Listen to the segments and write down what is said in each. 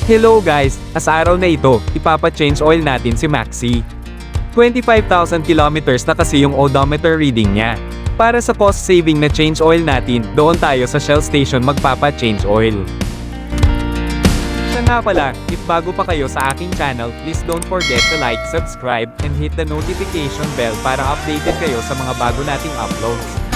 Hello guys, sa araw na ito, ipapa-change oil natin si Maxi. 25,000 kilometers na kasi yung odometer reading niya. Para sa cost saving na change oil natin, doon tayo sa Shell station magpapa-change oil. Siya nga pala, if bago pa kayo sa aking channel, please don't forget to like, subscribe, and hit the notification bell para updated kayo sa mga bago nating uploads.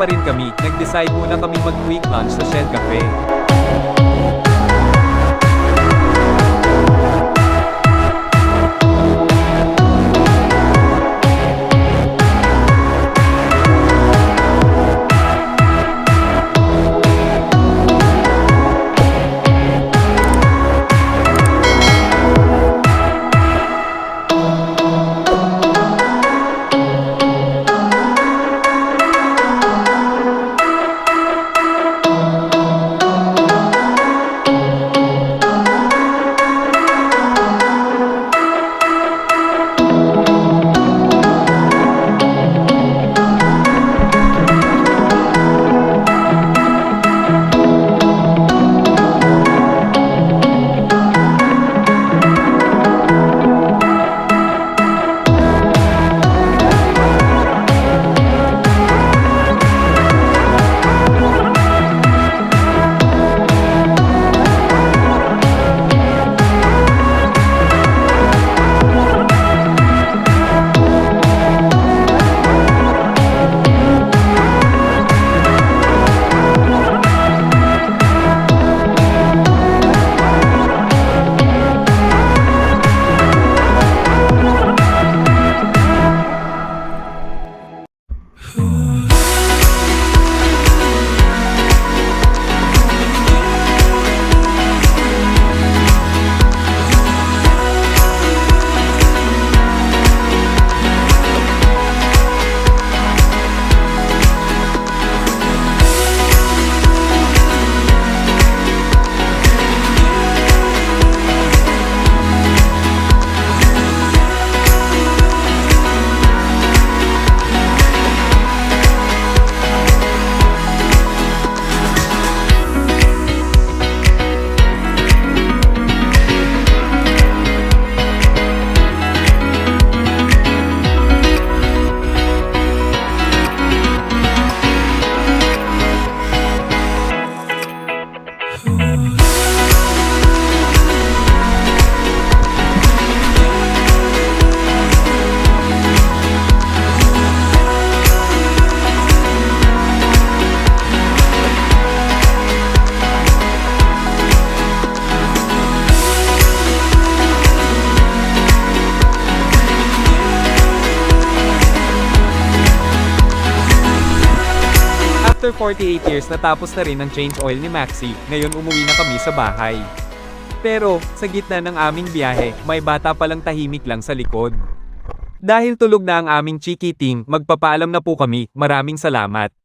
pa rin kami, nag-decide muna kami mag-quick lunch sa Shell Cafe. After 48 years natapos na rin ang change oil ni Maxi, ngayon umuwi na kami sa bahay. Pero, sa gitna ng aming biyahe, may bata palang tahimik lang sa likod. Dahil tulog na ang aming chiki team, magpapaalam na po kami, maraming salamat.